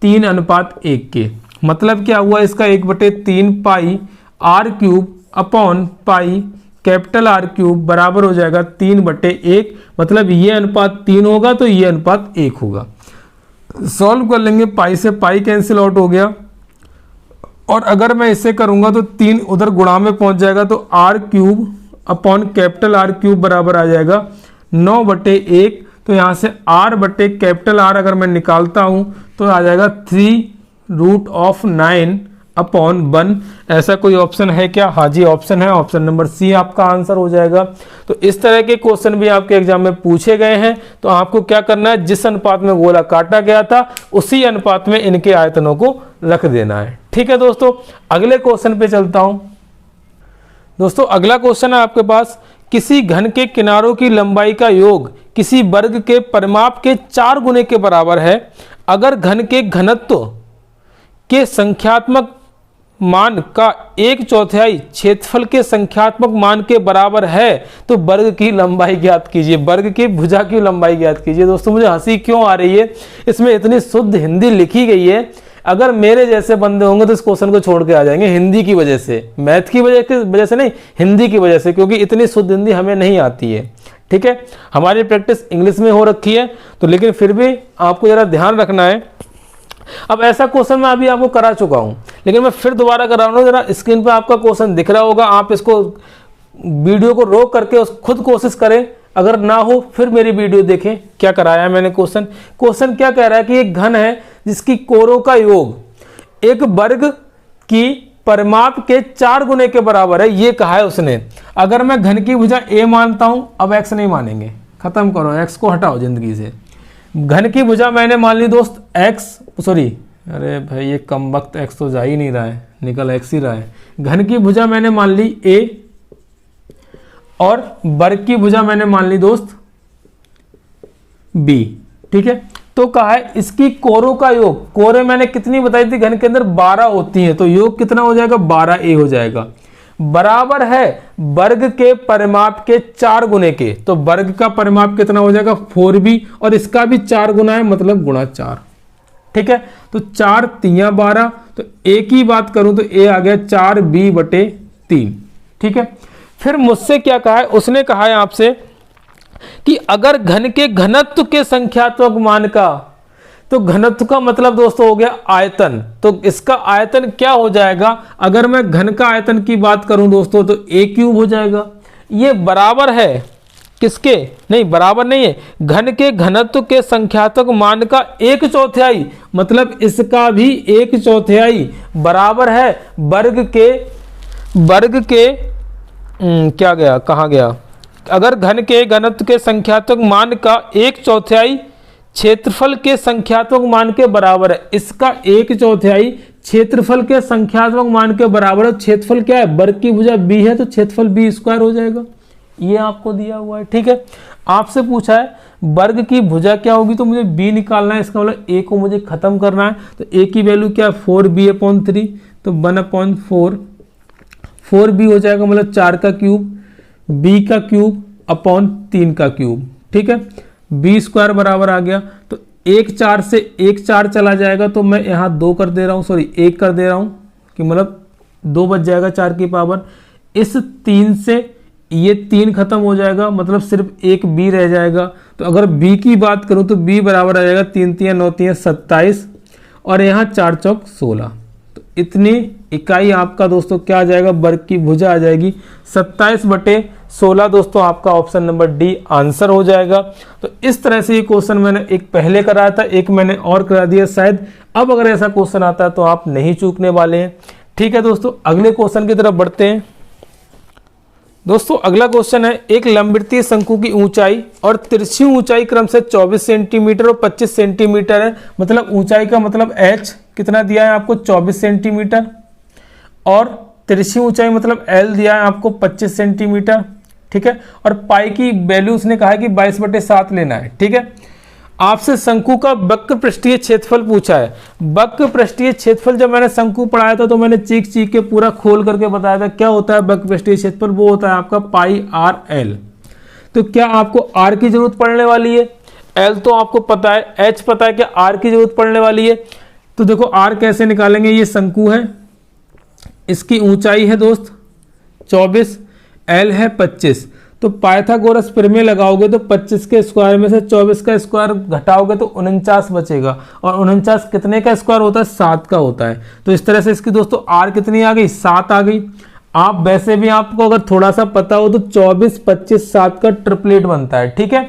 3:1 के। मतलब क्या हुआ, इसका 1/3 पाई r³ upon pi capital R³ बराबर हो जाएगा 3/1। मतलब ये अनुपात 3 होगा तो ये अनुपात 1 होगा। सॉल्व कर लेंगे, पाई से पाई कैंसिल आउट हो गया, और अगर मैं इसे करूंगा तो 3 उधर गुणा में पहुंच जाएगा, तो r³ अपॉन कैपिटल R³ बराबर आ जाएगा 9/1। तो यहाँ से r बटे कैपिटल R अगर मैं निकालता हूँ तो आ जाएगा 3√9 अपॉन 1। ऐसा कोई ऑप्शन है क्या? हाँ जी ऑप्शन है, ऑप्शन नंबर सी आपका आंसर हो जाएगा। तो इस तरह के क्वेश्चन भी आपके एग्जाम में पूछे गए हैं। तो आपको क्या करना है, जिस अनुपात में गोला काटा गया था उसी अनुपात में इनके आयतनों को रख देना है, ठीक है दोस्तों। अगले क्वेश्चन पे चलता हूं। दोस्तों अगला क्वेश्चन है आपके पास, किसी घन के किनारों की लंबाई का योग किसी वर्ग के परिमाप के 4 गुने के बराबर है। अगर घन के घनत्व के संख्यात्मक मान का 1/4 क्षेत्रफल के संख्यात्मक मान के बराबर है तो वर्ग की लंबाई ज्ञात कीजिए। वर्ग की भुजा की लंबाई ज्ञात कीजिए। दोस्तों मुझे हंसी क्यों आ रही है, इसमें इतनी शुद्ध हिंदी लिखी गई है, अगर मेरे जैसे बंदे होंगे तो इस क्वेश्चन को छोड़ के आ जाएंगे हिंदी की वजह से, मैथ की वजह से नहीं, हिंदी की वजह से, क्योंकि इतनी शुद्ध हिंदी हमें नहीं आती है। ठीक है, हमारी प्रैक्टिस इंग्लिश में हो रखी है तो, लेकिन फिर भी आपको जरा ध्यान रखना है। अब ऐसा क्वेश्चन मैं अभी आपको करा चुका हूं, लेकिन मैं फिर दोबारा करा रहा हूं। जरा स्क्रीन पर आपका क्वेश्चन दिख रहा होगा, आप इसको वीडियो को रोक करके खुद कोशिश करें, अगर ना हो फिर मेरी वीडियो देखें। क्या कराया है मैंने क्वेश्चन क्या कह रहा है कि एक घन है जिसकी कोरों का योग एक वर्ग की परिमाप के 4 गुने के बराबर है, ये कहा है उसने। अगर मैं घन की भुजा a मानता हूं, अब x नहीं मानेंगे, खत्म करो, x को हटाओ जिंदगी से। घन की भुजा मैंने मान ली दोस्त अरे भाई ये कम वक्त x तो जा ही नहीं रहा है, निकल x ही रहा है। घन की भुजा मैंने मान ली a और वर्ग की भुजा मैंने मान ली दोस्त b। ठीक है, तो कहा है इसकी कोरों का योग, कोरे मैंने कितनी बताई थी, घन के अंदर 12 होती हैं, तो योग कितना हो जाएगा, 12a हो जाएगा, बराबर है वर्ग के परिमाप के 4 गुने के। तो वर्ग का परिमाप कितना हो जाएगा 4b, और इसका भी 4 गुना है, मतलब गुणा 4। ठीक है, तो 4 3 12, तो a की बात करूं तो a आ गया 4b/3। ठीक है, फिर मुझसे क्या कहा है, उसने कहा है आपसे कि अगर घन के घनत्व के संख्यात्मक मान का, तो घनत्व का मतलब दोस्तों हो गया आयतन, तो इसका आयतन क्या हो जाएगा, अगर मैं घन का आयतन की बात करूं दोस्तों तो a³ हो जाएगा। ये बराबर है किसके, नहीं बराबर नहीं है, घन के घनत्व के संख्यात्मक मान का 1/4, मतलब इसका भी 1/4 बराबर है वर्ग के क्या गया, कहाँ गया, अगर घन के घनत्व के संख्यात्मक मान का 1/4 क्षेत्रफल के संख्यात्मक मान के बराबर है, इसका 1/4 क्षेत्रफल के संख्यात्मक मान के बराबर है। क्षेत्रफल क्या है, वर्ग की भुजा b है, तो क्षेत्रफल b² हो जाएगा, ये आपको दिया हुआ है। ठीक है, आपसे पूछा है वर्ग की भुजा क्या होगी, तो मुझे b निकालना है, इसका मतलब a को मुझे खत्म करना है, तो a की वैल्यू क्या है 4b/3, तो 1/4 4b हो जाएगा, मतलब 4 का क्यूब, b का क्यूब अपॉन 3 का क्यूब। ठीक है, b² बराबर आ गया, तो 1 4 से 1 4 चला जाएगा, तो मैं यहाँ 2 कर दे रहा हूँ, सॉरी 1 कर दे रहा हूँ, कि मतलब 2 बच जाएगा 4 की पावर। इस 3 से ये 3 खत्म हो जाएगा, मतलब सिर्फ एक b रह जाएगा। तो अगर b की बात करूँ तो b बराबर आ जाएगा 3 3 9 3 27, और यहाँ 4 चौक 16, तो इतनी इकाई आपका दोस्तों क्या आ जाएगा, वर्ग की भुजा आ जाएगी 27/16। दोस्तों आपका ऑप्शन नंबर डी आंसर हो जाएगा। तो इस तरह से ये क्वेश्चन मैंने एक पहले कराया था, एक मैंने और करा दिया, शायद अब अगर ऐसा क्वेश्चन आता है तो आप नहीं चूकने वाले हैं। ठीक है दोस्तों, अगले क्वेश्चन की तरफ बढ़ते हैं। दोस्तों अगला क्वेश्चन है, एक लंबवृत्तीय शंकु की ऊंचाई और तिरछी ऊंचाई क्रम से 24 सेंटीमीटर और 25 सेंटीमीटर है, मतलब ऊंचाई का मतलब h कितना दिया है आपको 24 सेंटीमीटर, और तिरछी ऊंचाई मतलब l दिया है आपको 25 सेंटीमीटर। ठीक है, और पाई की वैल्यू उसने कहा है कि 22/7 लेना है। ठीक है, आपसे शंकु का वक्र पृष्ठीय क्षेत्रफल पूछा है। वक्र पृष्ठीय क्षेत्रफल जब मैंने शंकु पढ़ाया था तो मैंने चीख के पूरा खोल करके बताया था क्या होता है वक्र पृष्ठीय क्षेत्रफल, वो होता है आपका पाई r/l। तो क्या आपको r की जरूरत पड़ने वाली है, l तो आपको पता है, h पता है, क्या r की जरूरत पड़ने वाली है। तो देखो r कैसे निकालेंगे, ये शंकु है, इसकी ऊंचाई है दोस्त 24, l है 25, तो पाइथागोरस प्रमेय लगाओगे तो 25 के स्क्वायर में से 24 का स्क्वायर घटाओगे तो 49 बचेगा, और 49 कितने का स्क्वायर होता है, 7 का होता है। तो इस तरह से इसकी दोस्तों r कितनी आ गई, 7 आ गई। आप वैसे भी आपको अगर थोड़ा सा पता हो तो 24 25 7 का ट्रिपलेट बनता है। ठीक है,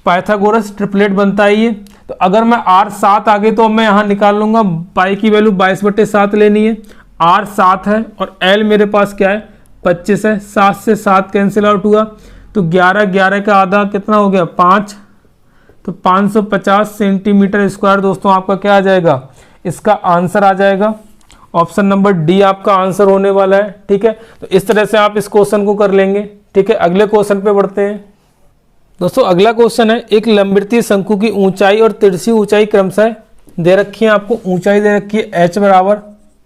पाइथागोरस ट्रिपलेट बनता है ये। तो अगर मैं r 7 आ गई तो मैं यहाँ निकाल लूंगा, पाई की वैल्यू 22/7 लेनी है, r 7 है और l मेरे पास क्या है 25 है, 7 से 7 कैंसिल आउट हुआ, तो 11 का आधा कितना हो गया 5, तो 550 सेंटीमीटर स्क्वायर दोस्तों आपका क्या आ जाएगा, इसका आंसर आ जाएगा। ऑप्शन नंबर डी आपका आंसर होने वाला है। ठीक है, तो इस तरह से आप इस क्वेश्चन को कर लेंगे। ठीक है, अगले क्वेश्चन पे बढ़ते हैं। दोस्तों अगला क्वेश्चन है, एक लंबवृत्तीय शंकु की ऊंचाई और तिरछी ऊंचाई क्रमशः दे रखी है, आपको ऊंचाई दे रखी है h =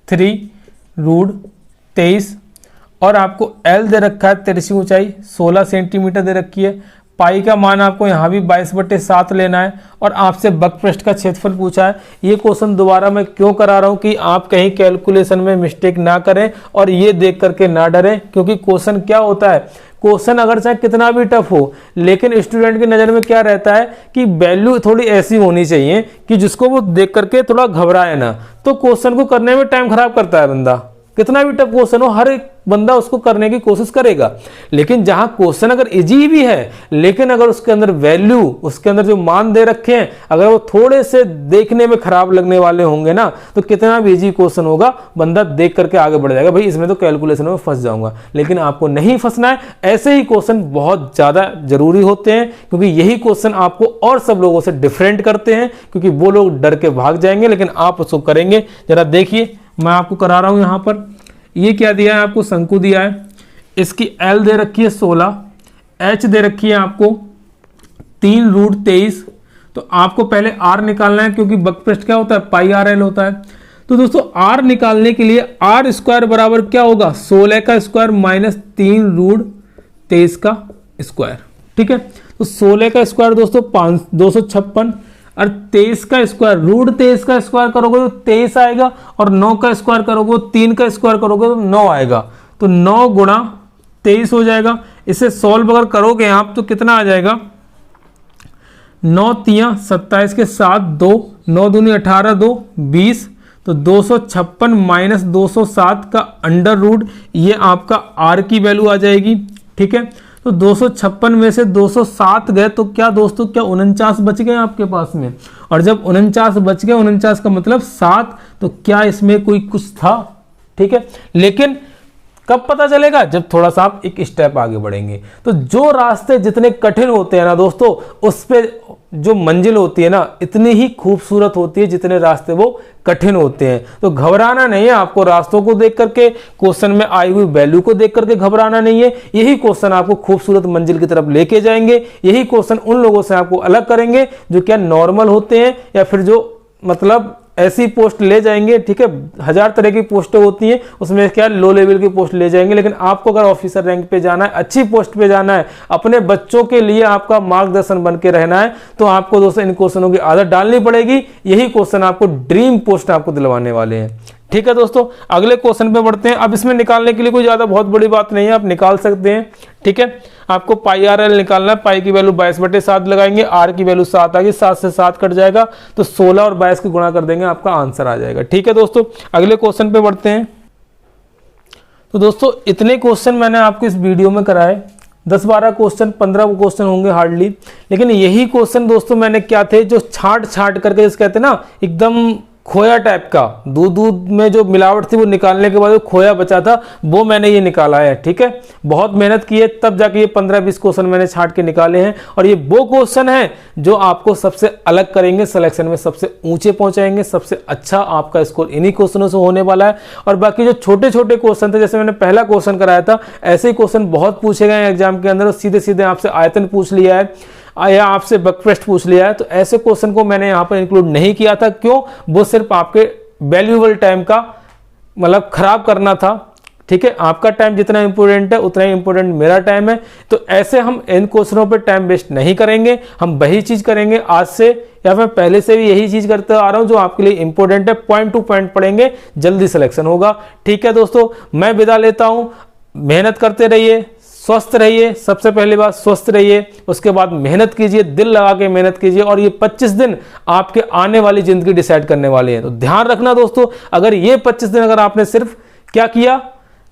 3, √23 और आपको L दे रखा है, तिरछी ऊंचाई 16 सेंटीमीटर दे रखी है। पाई का मान आपको यहाँ भी 22/7 लेना है और आपसे वक्र का क्षेत्रफल पूछा है। ये क्वेश्चन दोबारा मैं क्यों करा रहा हूँ कि आप कहीं कैलकुलेशन में मिस्टेक ना करें और ये देख करके ना डरें, क्योंकि क्वेश्चन क्या होता है, क्वेश्चन अगर चाहे कितना भी टफ हो, लेकिन स्टूडेंट की नज़र में क्या रहता है कि वैल्यू थोड़ी ऐसी होनी चाहिए कि जिसको वो देख करके थोड़ा घबराए ना। तो क्वेश्चन को करने में टाइम खराब करता है बंदा, कितना भी टफ क्वेश्चन हो हर एक बंदा उसको करने की कोशिश करेगा। लेकिन जहां क्वेश्चन अगर इजी भी है, लेकिन अगर उसके अंदर वैल्यू, उसके अंदर जो मान दे रखे हैं, अगर वो थोड़े से देखने में खराब लगने वाले होंगे ना, तो कितना भी इजी क्वेश्चन होगा बंदा देख करके आगे बढ़ जाएगा, भाई इसमें तो कैलकुलेशन में फंस जाऊंगा। लेकिन आपको नहीं फंसना है। ऐसे ही क्वेश्चन बहुत ज्यादा जरूरी होते हैं, क्योंकि यही क्वेश्चन आपको और सब लोगों से डिफरेंट करते हैं, क्योंकि वो लोग डर के भाग जाएंगे लेकिन आप उसको करेंगे। जरा देखिए, मैं आपको करा रहा हूं यहां पर। ये क्या दिया है आपको, शंकु दिया है, इसकी L दे रखी है 16, H दे रखी है आपको 3√23। तो आपको पहले R निकालना है, क्योंकि वक्रपृष्ठ क्या होता है, πr/l होता है। तो दोस्तों R निकालने के लिए R² बराबर क्या होगा, 16 का स्क्वायर माइनस 3√23 का स्क्वायर। ठीक है, तो 16 का स्क्वायर दोस्तों 256 और 23 का स्क्वायर, √23 का स्क्वायर करोगे तो 23 आएगा, और 9 का स्क्वायर करोगे, 3 का स्क्वायर करोगे तो 9 आएगा। तो 9 गुणा 23 हो जाएगा। इसे सॉल्व अगर करोगे आप तो कितना आ जाएगा, 9 तियां 27 के 7 2, 9 दूनी 18, 2 20, तो 256 माइनस 207 का अंडर रूट, ये आपका R की वैल्यू आ जाएगी। ठीक है, तो 256 में से 207 गए तो क्या दोस्तों, क्या 49 बच गए आपके पास में। और जब 49 बच गए, 49 का मतलब 7, तो क्या इसमें कोई कुछ था। ठीक है, लेकिन कब पता चलेगा, जब थोड़ा सा आप एक स्टेप आगे बढ़ेंगे। तो जो रास्ते जितने कठिन होते हैं ना दोस्तों, उस पे जो मंजिल होती है ना, इतनी ही खूबसूरत होती है जितने रास्ते वो कठिन होते हैं। तो घबराना नहीं है आपको, रास्तों को देख करके, क्वेश्चन में आई हुई वैल्यू को देख करके घबराना नहीं है। यही क्वेश्चन आपको खूबसूरत मंजिल की तरफ लेके जाएंगे। यही क्वेश्चन उन लोगों से आपको अलग करेंगे जो क्या नॉर्मल होते हैं, या फिर जो मतलब ऐसी पोस्ट ले जाएंगे। ठीक है, 1000 तरह की पोस्टें होती हैं, उसमें क्या लो लेवल की पोस्ट ले जाएंगे। लेकिन आपको अगर ऑफिसर रैंक पे जाना है, अच्छी पोस्ट पे जाना है, अपने बच्चों के लिए आपका मार्गदर्शन बन के रहना है, तो आपको दोस्तों इन क्वेश्चनों की आदत डालनी पड़ेगी। यही क्वेश्चन आपको ड्रीम पोस्ट आपको दिलवाने वाले हैं। ठीक है दोस्तों, अगले क्वेश्चन पे बढ़ते हैं। अब इसमें निकालने के लिए कोई ज्यादा बहुत बड़ी बात नहीं है, आप निकाल सकते हैं। ठीक है, आपको πr/l निकालना है। पाई की वैल्यू 22/7 लगाएंगे, R की वैल्यू 7 आ गई, 7 से 7 कट जाएगा, तो 16 और 22 को गुणा कर देंगे, आपका आंसर आ जाएगा। ठीक है दोस्तों, अगले क्वेश्चन पे बढ़ते हैं। तो दोस्तों इतने क्वेश्चन मैंने आपको इस वीडियो में कराए, 10-12 क्वेश्चन, 15 क्वेश्चन होंगे हार्डली। लेकिन यही क्वेश्चन दोस्तों मैंने क्या थे, जो छाट करके जिस कहते हैं ना, एकदम खोया टाइप का, दूध में जो मिलावट थी वो निकालने के बाद जो खोया बचा था, वो मैंने ये निकाला है। ठीक है, बहुत मेहनत की है, तब जाके ये 15-20 क्वेश्चन मैंने छाट के निकाले हैं। और ये वो क्वेश्चन है जो आपको सबसे अलग करेंगे, सिलेक्शन में सबसे ऊंचे पहुंचाएंगे, सबसे अच्छा आपका स्कोर इन्हीं क्वेश्चनों से होने वाला है। और बाकी जो छोटे छोटे क्वेश्चन थे, जैसे मैंने पहला क्वेश्चन कराया था, ऐसे ही क्वेश्चन बहुत पूछे गए हैं एग्जाम के अंदर, सीधे सीधे आपसे आयतन पूछ लिया है या आपसे वक्रपृष्ठ पूछ लिया है। तो ऐसे क्वेश्चन को मैंने यहाँ पर इंक्लूड नहीं किया था। क्यों, वो सिर्फ आपके वैल्यूएबल टाइम का मतलब खराब करना था। ठीक है, आपका टाइम जितना इंपॉर्टेंट है उतना ही इंपॉर्टेंट मेरा टाइम है। तो ऐसे हम इन क्वेश्चनों पे टाइम वेस्ट नहीं करेंगे, हम वही चीज करेंगे आज से, या फिर पहले से भी यही चीज करते आ रहा हूं जो आपके लिए इंपॉर्टेंट है। पॉइंट टू पॉइंट पढ़ेंगे, जल्दी सिलेक्शन होगा। ठीक है दोस्तों, मैं विदा लेता हूं। मेहनत करते रहिए, स्वस्थ रहिए। सबसे पहली बात स्वस्थ रहिए, उसके बाद मेहनत कीजिए, दिल लगा के मेहनत कीजिए। और ये 25 दिन आपके आने वाली जिंदगी डिसाइड करने वाले हैं। तो ध्यान रखना दोस्तों, अगर ये 25 दिन अगर आपने सिर्फ क्या किया,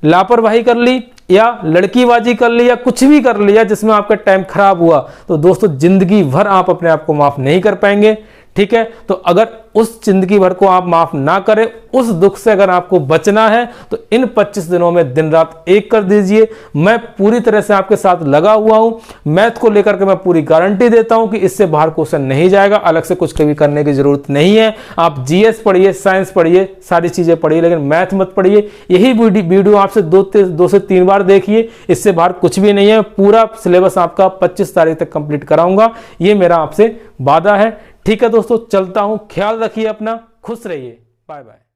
लापरवाही कर ली या लड़कीबाजी कर ली या कुछ भी कर लिया जिसमें आपका टाइम खराब हुआ, तो दोस्तों जिंदगी भर आप अपने आप को माफ नहीं कर पाएंगे। ठीक है, तो अगर उस जिंदगी भर को आप माफ ना करें, उस दुख से अगर आपको बचना है, तो इन 25 दिनों में दिन रात एक कर दीजिए। मैं पूरी तरह से आपके साथ लगा हुआ हूं। मैथ को लेकर के मैं पूरी गारंटी देता हूं कि इससे बाहर क्वेश्चन नहीं जाएगा। अलग से कुछ कभी करने की जरूरत नहीं है। आप जीएस पढ़िए, साइंस पढ़िए, सारी चीजें पढ़िए, लेकिन मैथ मत पढ़िए। यही वीडियो आपसे 2 से 3 बार देखिए, इससे बाहर कुछ भी नहीं है। पूरा सिलेबस आपका 25 तारीख तक कंप्लीट कराऊंगा, ये मेरा आपसे वादा है। ठीक है दोस्तों, चलता हूं, ख्याल रखिए अपना, खुश रहिए, बाय बाय।